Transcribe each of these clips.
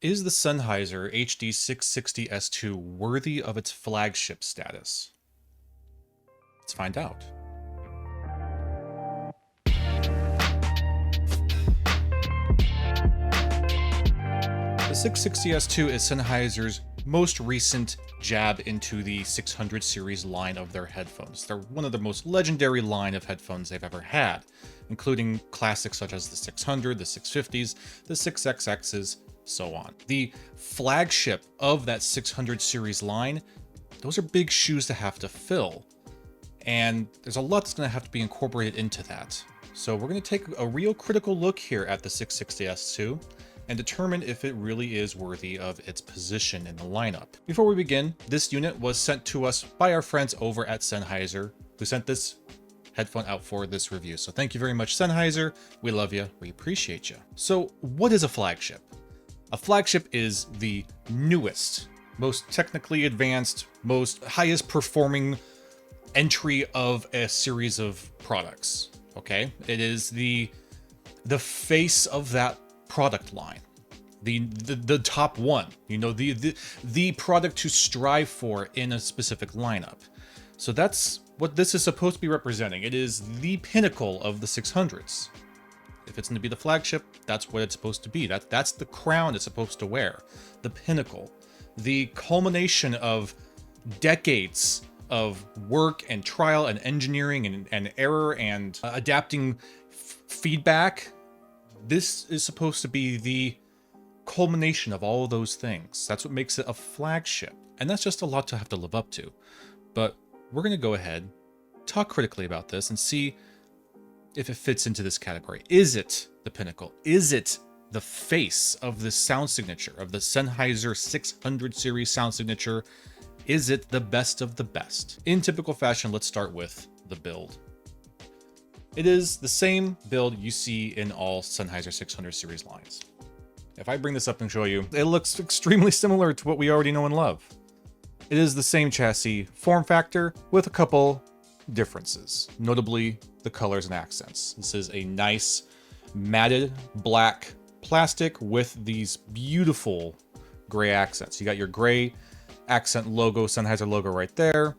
Is the Sennheiser HD660S2 worthy of its flagship status? Let's find out. The 660S2 is Sennheiser's most recent jab into the 600 series line of their headphones. They're one of the most legendary line of headphones they've ever had, including classics such as the 600, the 650s, the 6XXs, so on. The flagship of that 600 series line, those are big shoes to have to fill, and there's a lot that's going to have to be incorporated into that. So we're going to take a real critical look here at the 660S2 and determine if it really is worthy of its position in the lineup. Before we begin, this unit was sent to us by our friends over at Sennheiser, who sent this headphone out for this review. So thank you very much, Sennheiser. We love you. We appreciate you. So what is a flagship? A flagship is the newest, most technically advanced, most highest performing entry of a series of products. Okay? It is the face of that product line, the top one, you know, the product to strive for in a specific lineup. So that's what this is supposed to be representing. It is the pinnacle of the 600s. If it's going to be the flagship, that's what it's supposed to be. That's the crown it's supposed to wear. The pinnacle, the culmination of decades of work and trial and engineering and error and adapting feedback. This is supposed to be the culmination of all of those things. That's what makes it a flagship. And that's just a lot to have to live up to. But we're going to go ahead, talk critically about this, and see if it fits into this category. Is it the pinnacle? Is it the face of the sound signature, of the Sennheiser 600 series sound signature? Is it the best of the best? In typical fashion, let's start with the build. It is the same build you see in all Sennheiser 600 series lines. If I bring this up and show you, it looks extremely similar to what we already know and love. It is the same chassis form factor with a couple differences, notably the colors and accents. This is a nice matted black plastic with these beautiful gray accents. You got your gray accent logo, Sennheiser logo right there.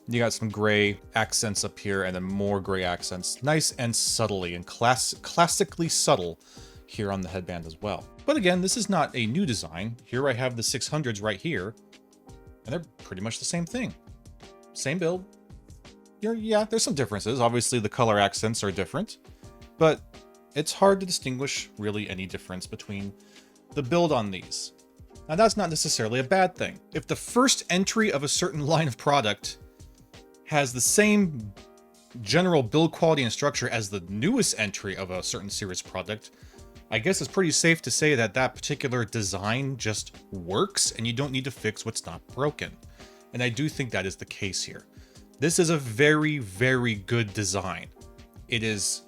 You got some gray accents up here and then more gray accents. Nice and subtly and classically subtle here on the headband as well. But again, this is not a new design. Here I have the 600s right here, and they're pretty much the same thing. Same build. Yeah, there's some differences. Obviously the color accents are different, but it's hard to distinguish really any difference between the build on these. Now that's not necessarily a bad thing. If the first entry of a certain line of product has the same general build quality and structure as the newest entry of a certain series product, I guess it's pretty safe to say that that particular design just works and you don't need to fix what's not broken. And I do think that is the case here. This is a very, very good design. It is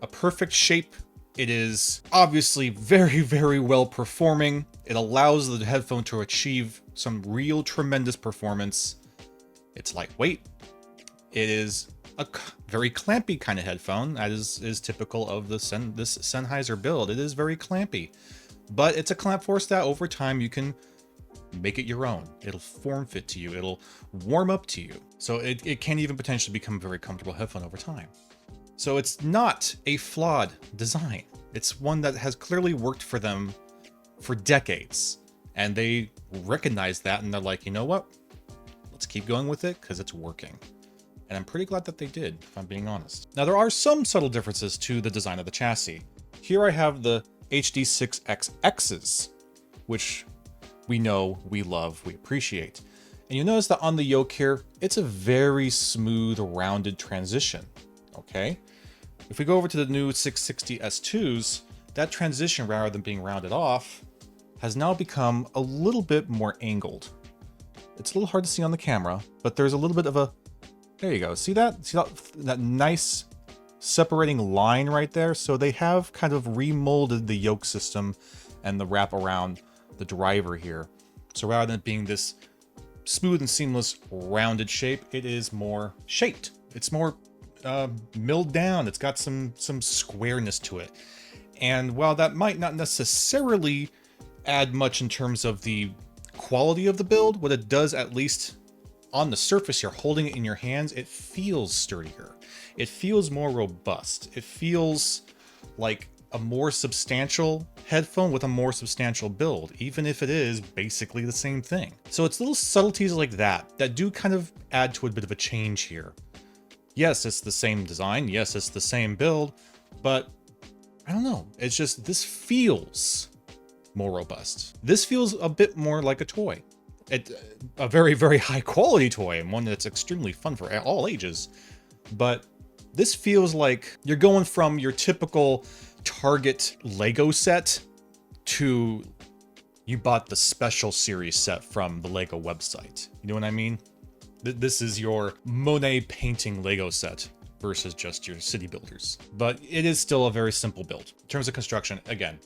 a perfect shape. It is obviously very, very well performing. It allows the headphone to achieve some real tremendous performance. It's lightweight. It is a very clampy kind of headphone, as is typical of this Sennheiser build. It is very clampy, but it's a clamp force that over time you can make it your own. It'll form fit to you. It'll warm up to you. So it can even potentially become a very comfortable headphone over time. So it's not a flawed design. It's one that has clearly worked for them for decades. And they recognize that and they're like, you know what? Let's keep going with it because it's working. And I'm pretty glad that they did, if I'm being honest. Now, there are some subtle differences to the design of the chassis. Here I have the HD6XXs, which we know, we love, we appreciate. And you notice that on the yoke here, it's a very smooth, rounded transition, okay? If we go over to the new 660S2s, that transition, rather than being rounded off, has now become a little bit more angled. It's a little hard to see on the camera, but there's a little bit of a, there you go. See that? See that nice separating line right there? So they have kind of remolded the yoke system and the wrap around the driver here. So rather than it being this smooth and seamless rounded shape, it is more shaped. It's more milled down. It's got some squareness to it. And while that might not necessarily add much in terms of the quality of the build. What it does, at least on the surface here, holding it in your hands, it feels sturdier. It feels more robust. It feels like a more substantial headphone with a more substantial build, even if it is basically the same thing. So it's little subtleties like that that do kind of add to a bit of a change here. Yes, it's the same design. Yes, it's the same build, but I don't know. It's just, this feels more robust. This feels a bit more like a toy. A very, very high quality toy, and one that's extremely fun for all ages. But this feels like you're going from your typical Target Lego set to you bought the special series set from the Lego website. You know what I mean? This is your Monet painting Lego set versus just your city builders. But it is still a very simple build. In terms of construction, again,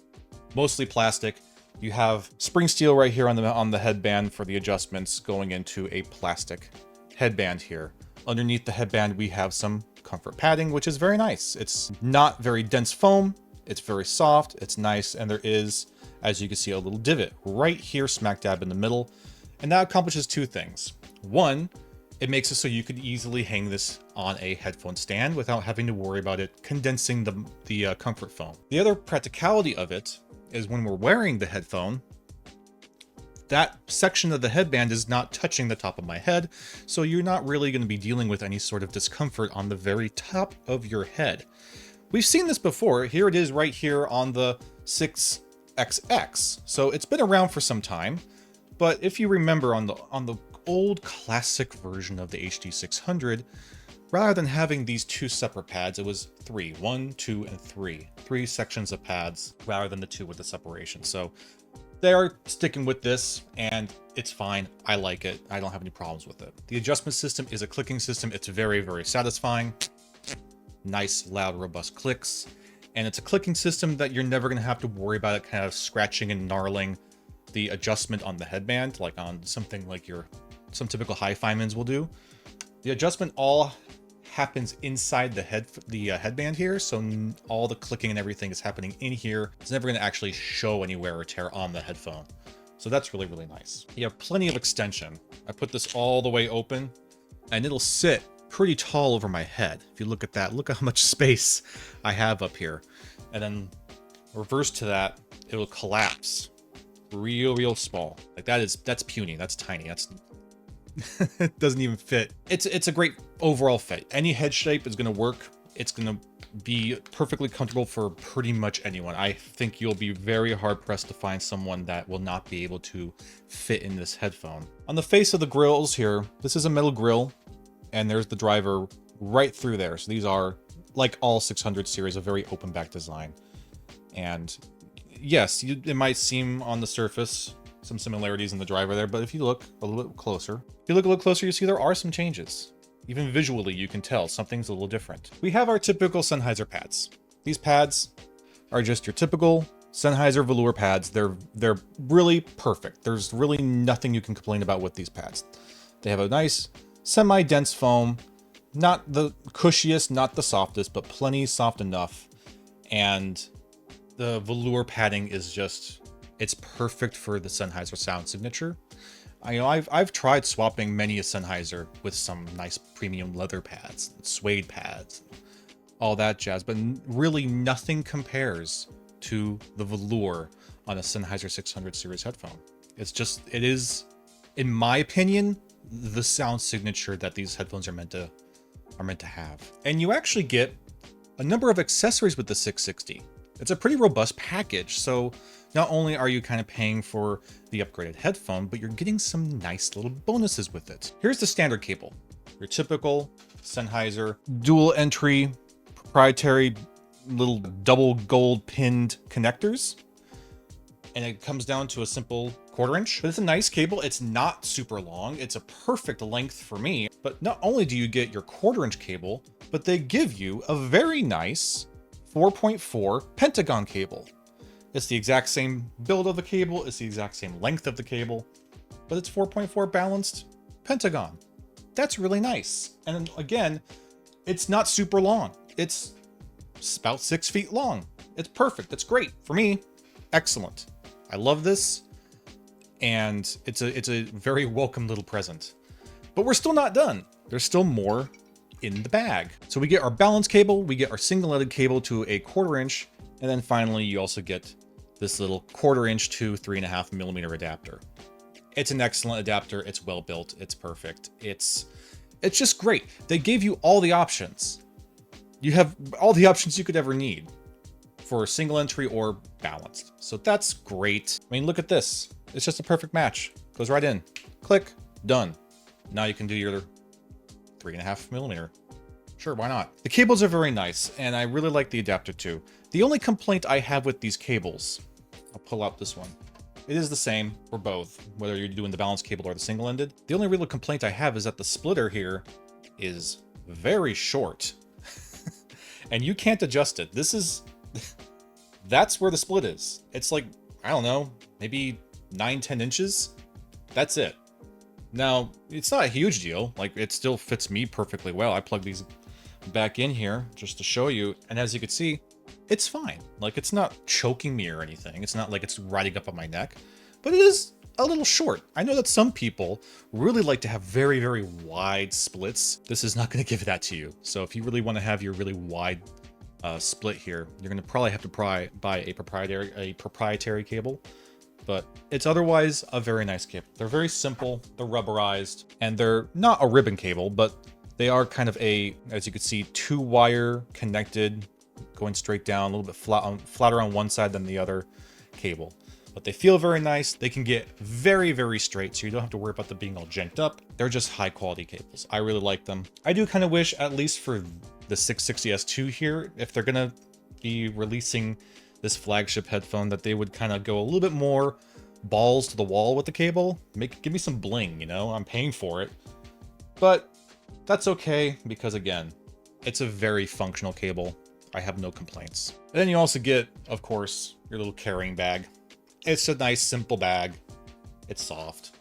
mostly plastic. You have spring steel right here on the headband for the adjustments, going into a plastic headband here. Underneath the headband, we have some comfort padding, which is very nice. It's not very dense foam. It's very soft. It's nice. And there is, as you can see, a little divot right here, smack dab in the middle. And that accomplishes two things. One, it makes it so you could easily hang this on a headphone stand without having to worry about it condensing the comfort foam. The other practicality of it is when we're wearing the headphone, that section of the headband is not touching the top of my head, so you're not really going to be dealing with any sort of discomfort on the very top of your head. We've seen this before. Here it is right here on the 6XX. So it's been around for some time, but if you remember on the old classic version of the HD600, rather than having these two separate pads, it was three, 1, 2, and 3. 3 sections of pads rather than the 2 with the separation. So they are sticking with this, and it's fine. I like it. I don't have any problems with it. The adjustment system is a clicking system. It's very, very satisfying. Nice, loud, robust clicks. And it's a clicking system that you're never going to have to worry about it kind of scratching and gnarling the adjustment on the headband, like on something like some typical hi-fi-mans will do. The adjustment all happens inside the headband here, so all the clicking and everything is happening in here. It's never going to actually show any wear or tear on the headphone. So that's really, really nice. You have plenty of extension. I put this all the way open, and it'll sit pretty tall over my head. If you look at that, look how much space I have up here. And then reverse to that, it'll collapse real small. Like that's puny, that's tiny, that's it doesn't even fit. It's a great overall fit. Any head shape is going to work. It's going to be perfectly comfortable for pretty much anyone. I think you'll be very hard pressed to find someone that will not be able to fit in this headphone. On the face of the grills here, this is a metal grill, and there's the driver right through there. So these are, like all 600 series, a very open back design. And yes, it might seem on the surface some similarities in the driver there, but if you look a little bit closer, you see there are some changes. Even visually, you can tell something's a little different. We have our typical Sennheiser pads. These pads are just your typical Sennheiser velour pads. They're really perfect. There's really nothing you can complain about with these pads. They have a nice semi-dense foam, not the cushiest, not the softest, but plenty soft enough. And the velour padding is just, it's perfect for the Sennheiser sound signature. I've tried swapping many a Sennheiser with some nice premium leather pads, suede pads, all that jazz, but really nothing compares to the velour on a Sennheiser 600 series headphone. It is, in my opinion, the sound signature that these headphones are meant to have. And you actually get a number of accessories with the 660. It's a pretty robust package, so not only are you kind of paying for the upgraded headphone, but you're getting some nice little bonuses with it. Here's the standard cable. Your typical Sennheiser dual entry, proprietary little double gold pinned connectors. And it comes down to a simple 1/4 inch, but it's a nice cable. It's not super long. It's a perfect length for me. But not only do you get your 1/4 inch cable, but they give you a very nice 4.4 pentagon cable. It's the exact same build of the cable. It's the exact same length of the cable, but it's 4.4 balanced pentagon. That's really nice. And again, it's not super long. It's about 6 feet long. It's perfect. It's great for me. Excellent. I love this, and it's a very welcome little present. But we're still not done. There's still more in the bag. So we get our balance cable, we get our single-ended cable to a 1/4 inch, and then finally you also get this little 1/4 inch to 3.5 millimeter adapter. It's an excellent adapter. It's well built. It's perfect. It's just great. They gave you all the options. You have all the options you could ever need for single entry or balanced. So that's great. I mean, look at this. It's just a perfect match. Goes right in. Click. Done. Now you can do your 3.5 millimeter. Sure, why not? The cables are very nice, and I really like the adapter too. The only complaint I have with these cables, I'll pull out this one. It is the same for both, whether you're doing the balance cable or the single-ended. The only real complaint I have is that the splitter here is very short. And you can't adjust it. That's where the split is. It's like, I don't know, maybe 9-10 inches. That's it. Now, it's not a huge deal. Like, it still fits me perfectly well. I plug these back in here just to show you. And as you can see, it's fine. Like, it's not choking me or anything. It's not like it's riding up on my neck, but it is a little short. I know that some people really like to have very, very wide splits. This is not going to give that to you. So if you really want to have your really wide split here, you're going to probably have to buy a proprietary cable. But it's otherwise a very nice cable. They're very simple, they're rubberized, and they're not a ribbon cable, but they are kind of a, as you can see, 2-wire connected, going straight down, a little bit flatter on one side than the other cable. But they feel very nice. They can get very, very straight, so you don't have to worry about them being all janked up. They're just high quality cables. I really like them. I do kind of wish, at least for the 660S2 here, if they're gonna be releasing this flagship headphone, that they would kind of go a little bit more balls to the wall with the cable. Give me some bling, you know? I'm paying for it. But that's okay, because again, it's a very functional cable. I have no complaints. And then you also get, of course, your little carrying bag. It's a nice, simple bag. It's soft.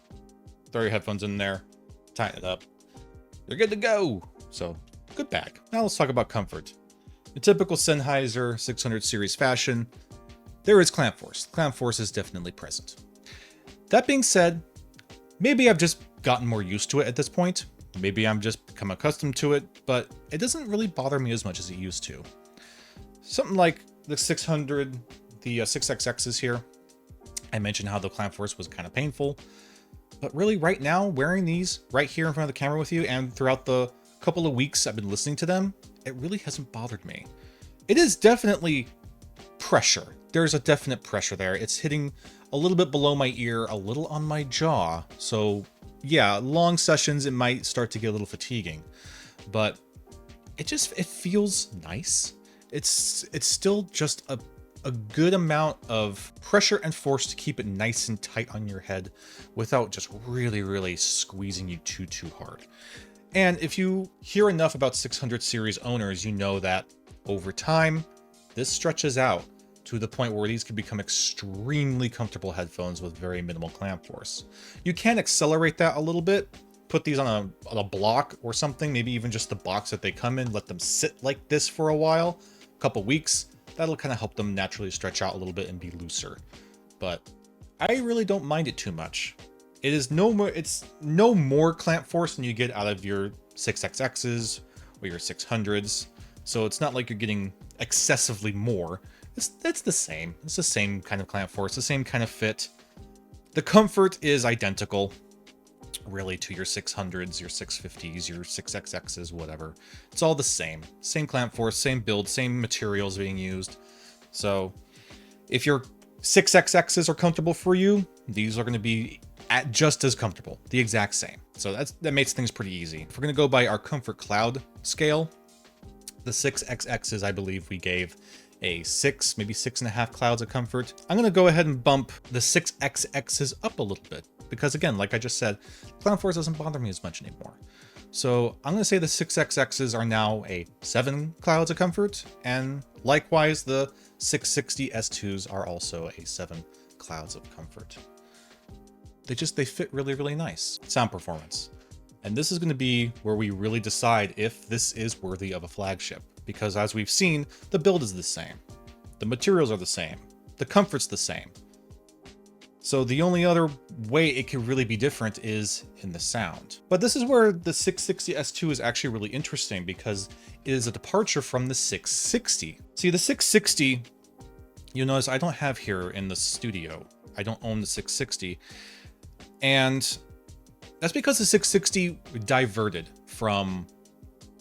Throw your headphones in there, tighten it up. You're good to go. So, good bag. Now let's talk about comfort. In typical Sennheiser 600 series fashion, there is clamp force. Clamp force is definitely present. That being said, maybe I've just gotten more used to it at this point. Maybe I'm just become accustomed to it, but it doesn't really bother me as much as it used to. Something like the 600, the 6XXs here. I mentioned how the clamp force was kind of painful, but really right now, wearing these right here in front of the camera with you, and throughout the couple of weeks I've been listening to them, it really hasn't bothered me. It is definitely pressure. There's a definite pressure there. It's hitting a little bit below my ear, a little on my jaw. So yeah, long sessions, it might start to get a little fatiguing, but it feels nice. It's still just a good amount of pressure and force to keep it nice and tight on your head without just really, really squeezing you too hard. And if you hear enough about 600 series owners, you know that over time, this stretches out to the point where these can become extremely comfortable headphones with very minimal clamp force. You can accelerate that a little bit, put these on a block or something, maybe even just the box that they come in, let them sit like this for a while, a couple weeks. That'll kind of help them naturally stretch out a little bit and be looser. But I really don't mind it too much. It's no more clamp force than you get out of your 6XXs or your 600s. So it's not like you're getting excessively more. It's the same. It's the same kind of clamp force, the same kind of fit. The comfort is identical, really, to your 600s, your 650s, your 6XXs, whatever. It's all the same. Same clamp force, same build, same materials being used. So if your 6XXs are comfortable for you, these are going to be just as comfortable, the exact same. So that makes things pretty easy. If we're going to go by our comfort cloud scale, the 6XXs, I believe we gave a 6, maybe 6.5 clouds of comfort. I'm going to go ahead and bump the 6XXs up a little bit because, again, like I just said, clamp force doesn't bother me as much anymore. So I'm going to say the 6XXs are now a 7 clouds of comfort, and likewise the 660 S2s are also a 7 clouds of comfort. They fit really, really nice. Sound performance. And this is going to be where we really decide if this is worthy of a flagship. Because as we've seen, the build is the same. The materials are the same. The comfort's the same. So the only other way it could really be different is in the sound. But this is where the 660S2 is actually really interesting, because it is a departure from the 660. See, the 660, you'll notice I don't have here in the studio. I don't own the 660. And that's because the 660 diverted from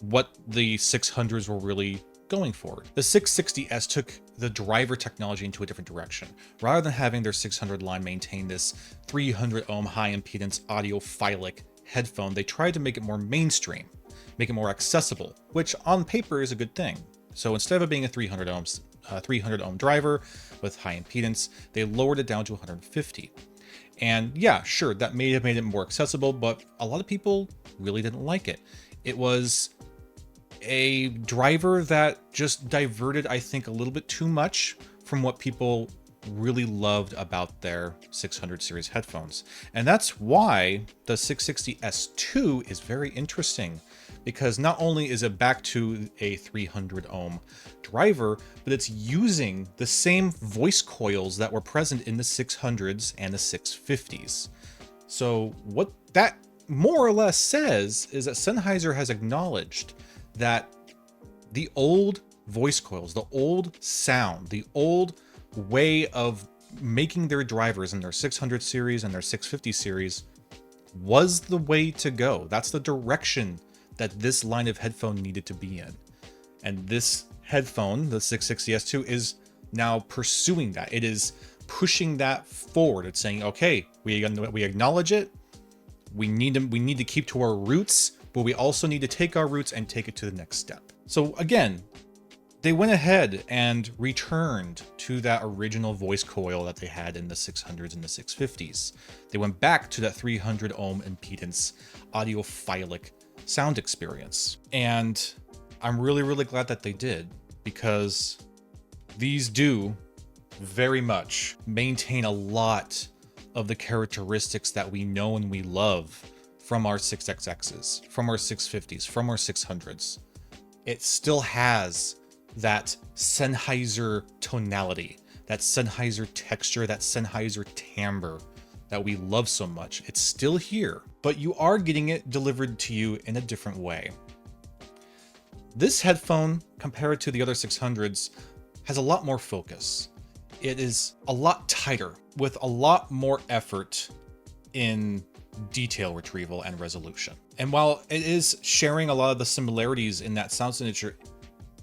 what the 600s were really going for. The 660S took the driver technology into a different direction. Rather than having their 600 line maintain this 300 ohm high impedance audiophilic headphone, they tried to make it more mainstream, make it more accessible, which on paper is a good thing. So instead of it being a 300 ohm driver with high impedance, they lowered it down to 150. And yeah, sure, that may have made it more accessible, but a lot of people really didn't like it. It was a driver that just diverted, I think, a little bit too much from what people really loved about their 600 series headphones. And that's why the 660S2 is very interesting, because not only is it back to a 300 ohm driver, but it's using the same voice coils that were present in the 600s and the 650s. So what that more or less says is that Sennheiser has acknowledged that the old voice coils, the old sound, the old way of making their drivers in their 600 series and their 650 series was the way to go. That's the direction that this line of headphone needed to be in. And this headphone, the 660S2, is now pursuing that. It is pushing that forward. It's saying, okay, we acknowledge it. We need to keep to our roots, but we also need to take our roots and take it to the next step. So again, they went ahead and returned to that original voice coil that they had in the 600s and the 650s. They went back to that 300 ohm impedance audiophilic sound experience. And I'm really, really glad that they did, because these do very much maintain a lot of the characteristics that we know and we love from our 6XXs, from our 650s, from our 600s. It still has that Sennheiser tonality, that Sennheiser texture, that Sennheiser timbre that we love so much. It's still here, but you are getting it delivered to you in a different way. This headphone, compared to the other 600s, has a lot more focus. It is a lot tighter, with a lot more effort in detail retrieval and resolution. And while it is sharing a lot of the similarities in that sound signature,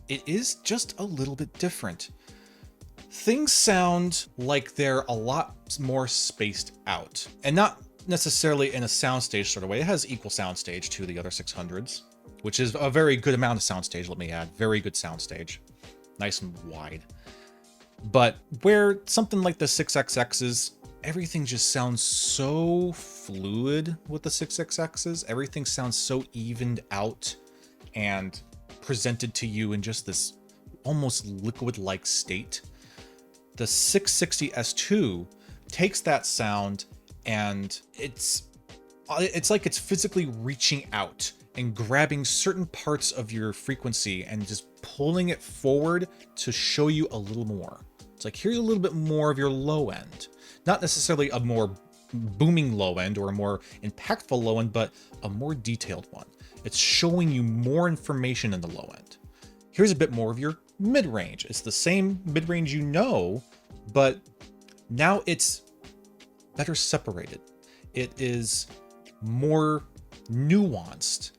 it is just a little bit different. Things sound like they're a lot more spaced out, and not necessarily in a soundstage sort of way. It has equal soundstage to the other 600s, which is a very good amount of soundstage, let me add. Very good soundstage. Nice and wide. But where something like the 6XXs, everything just sounds so fluid with the 6XXs. Everything sounds so evened out and presented to you in just this almost liquid-like state. The 660S2 takes that sound, and it's like it's physically reaching out and grabbing certain parts of your frequency and just pulling it forward to show you a little more. It's like, here's a little bit more of your low end. Not necessarily a more booming low end or a more impactful low end, but a more detailed one. It's showing you more information in the low end. Here's a bit more of your mid-range. It's the same mid-range you know, but now it's better separated. It is more nuanced,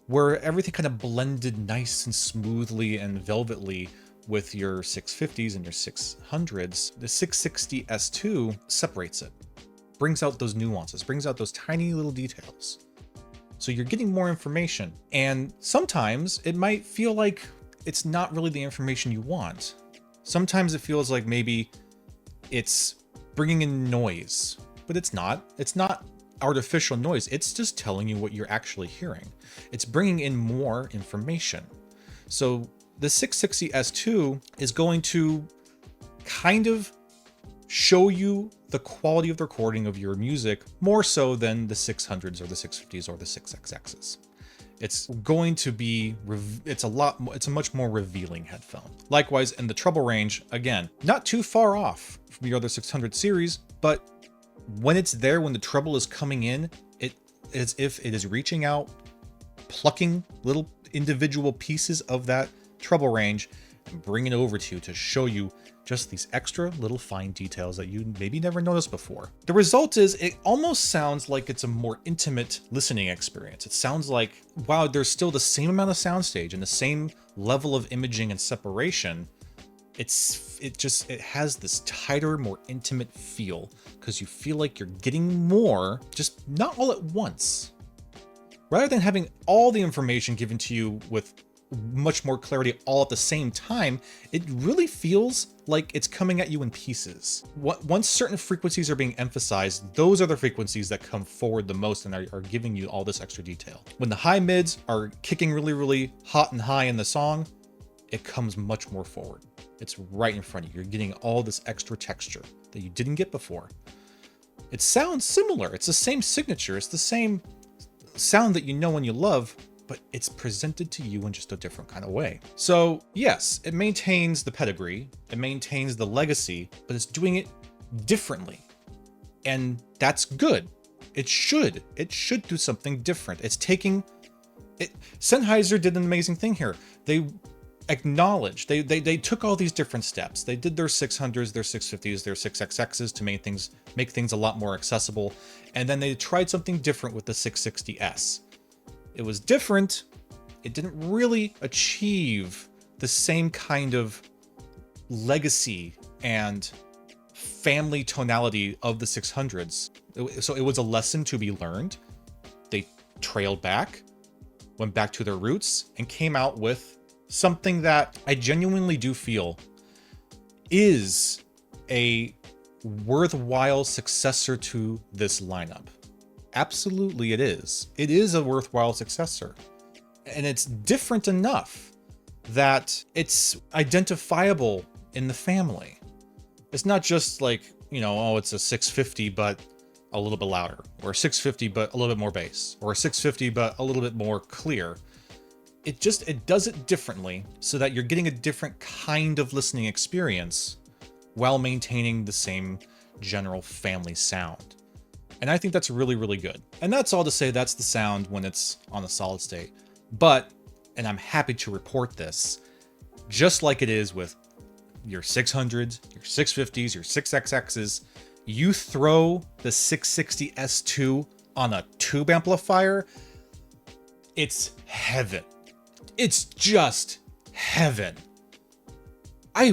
where everything kind of blended nice and smoothly and velvetly with your 650s and your 600s. The 660S2 separates it, brings out those nuances, brings out those tiny little details. So you're getting more information, and sometimes it might feel like it's not really the information you want. Sometimes it feels like maybe it's bringing in noise, but it's not. It's not artificial noise. It's just telling you what you're actually hearing. It's bringing in more information. So the 660S2 is going to kind of show you the quality of the recording of your music more so than the 600s or the 650s or the 6XXs. It's going to be, it's a much more revealing headphone. Likewise, in the treble range, again, not too far off from the other 600 series, but when it's there, when the treble is coming in, it is if it is reaching out, plucking little individual pieces of that treble range and bringing it over to you to show you just these extra little fine details that you maybe never noticed before. The result is it almost sounds like it's a more intimate listening experience. It sounds like, wow, there's still the same amount of soundstage and the same level of imaging and separation. It has this tighter, more intimate feel because you feel like you're getting more, just not all at once. Rather than having all the information given to you with much more clarity all at the same time, it really feels like it's coming at you in pieces. Once certain frequencies are being emphasized, those are the frequencies that come forward the most and are giving you all this extra detail. When the high mids are kicking really, really hot and high in the song, it comes much more forward. It's right in front of you. You're getting all this extra texture that you didn't get before. It sounds similar. It's the same signature. It's the same sound that you know and you love, but it's presented to you in just a different kind of way. So yes, it maintains the pedigree, it maintains the legacy, but it's doing it differently. And that's good. It should do something different. It's taking it. Sennheiser did an amazing thing here. They acknowledged, they took all these different steps. They did their 600s, their 650s, their 6XXs to make things a lot more accessible. And then they tried something different with the 660S. It was different. It didn't really achieve the same kind of legacy and family tonality of the 600s. So it was a lesson to be learned. They trailed back, went back to their roots, and came out with something that I genuinely do feel is a worthwhile successor to this lineup. Absolutely it is. It is a worthwhile successor. And it's different enough that it's identifiable in the family. It's not just like, you know, oh, it's a 650, but a little bit louder, or a 650, but a little bit more bass, or a 650, but a little bit more clear. It does it differently so that you're getting a different kind of listening experience while maintaining the same general family sound. And I think that's really, really good. And that's all to say that's the sound when it's on a solid state. But, and I'm happy to report this, just like it is with your 600s, your 650s, your 6XXs, you throw the 660S2 on a tube amplifier, it's heaven. It's just heaven. I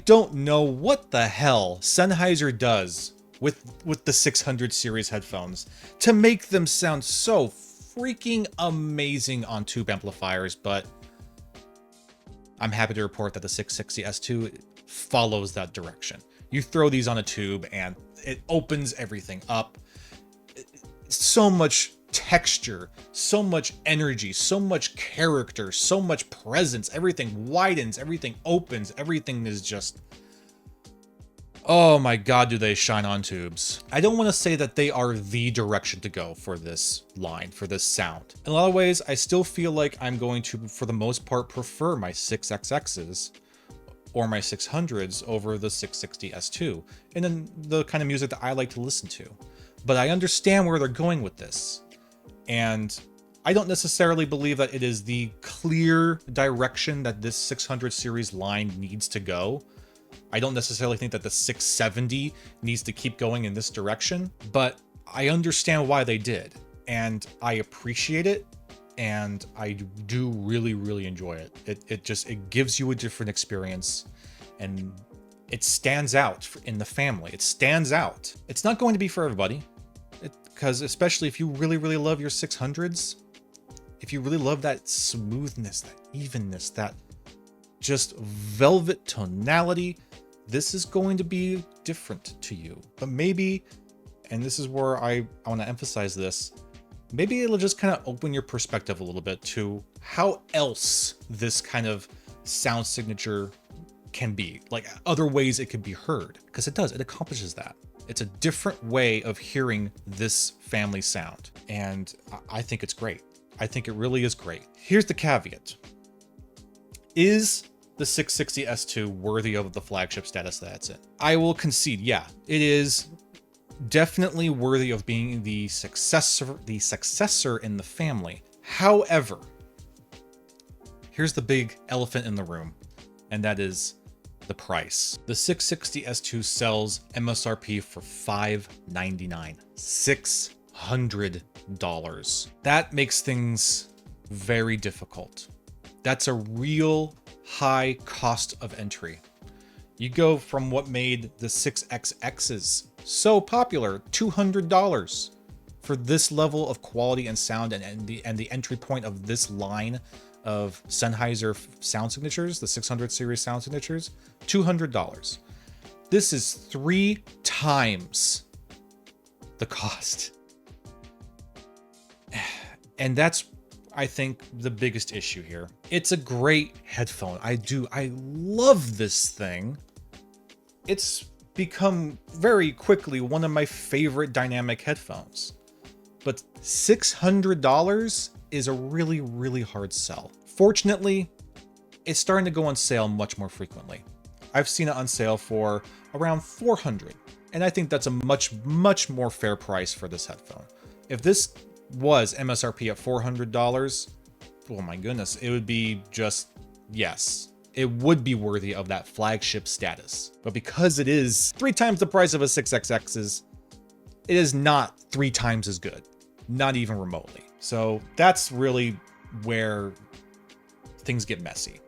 don't know what the hell Sennheiser does with the 600 series headphones to make them sound so freaking amazing on tube amplifiers, but I'm happy to report that the 660S2 follows that direction. You throw these on a tube and it opens everything up. So much texture, so much energy, so much character, so much presence. Everything widens, everything opens, everything is just... oh my god, do they shine on tubes. I don't want to say that they are the direction to go for this line, for this sound. In a lot of ways, I still feel like I'm going to, for the most part, prefer my 6XXs or my 600s over the 660S2, and then the kind of music that I like to listen to. But I understand where they're going with this, and I don't necessarily believe that it is the clear direction that this 600 series line needs to go. I don't necessarily think that the 670 needs to keep going in this direction, but I understand why they did, and I appreciate it, and I do really, really enjoy it. It gives you a different experience, and it stands out in the family. It stands out. It's not going to be for everybody, because especially if you really, really love your 600s, if you really love that smoothness, that evenness, that just velvet tonality, this is going to be different to you. But maybe, and this is where I want to emphasize this, maybe it'll just kind of open your perspective a little bit to how else this kind of sound signature can be, like other ways it can be heard, because it accomplishes that. It's a different way of hearing this family sound, and I think it's great. I think it really is great. Here's the caveat. Is the 660S2 worthy of the flagship status that it's in? I will concede, yeah, it is Definitely worthy of being the successor in the family. However, here's the big elephant in the room, and that is the price. The 660S2 sells MSRP for $599. $600. That makes things very difficult. That's a real high cost of entry. You go from what made the 6XXs so popular, $200 for this level of quality and sound, and the entry point of this line of Sennheiser sound signatures, the 600 series sound signatures, $200. This is 3 times the cost. And that's, I think, the biggest issue here. It's a great headphone. I love this thing. It's become very quickly one of my favorite dynamic headphones. But $600 is a really, really hard sell. Fortunately, it's starting to go on sale much more frequently. I've seen it on sale for around $400, and I think that's a much, much more fair price for this headphone. If this was MSRP at $400, oh my goodness, it would be just, yes, it would be worthy of that flagship status. But because it is 3 times the price of a 6XX's, it is not 3 times as good, not even remotely. So that's really where things get messy.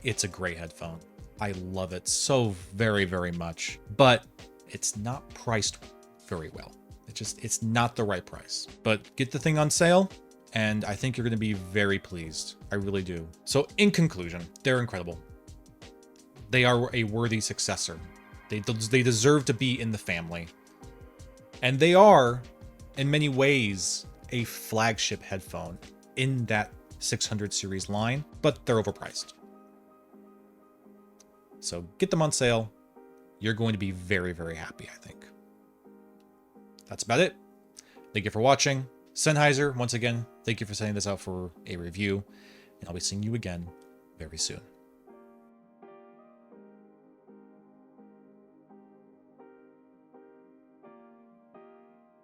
It's a great headphone. I love it so very, very much, but it's not priced very well. It's not the right price. But get the thing on sale, and I think you're going to be very pleased. I really do. So in conclusion, they're incredible. They are a worthy successor. They deserve to be in the family. And they are, in many ways, a flagship headphone in that 600 series line, but they're overpriced. So get them on sale. You're going to be very, very happy, I think. That's about it. Thank you for watching. Sennheiser, once again, thank you for sending this out for a review, and I'll be seeing you again very soon.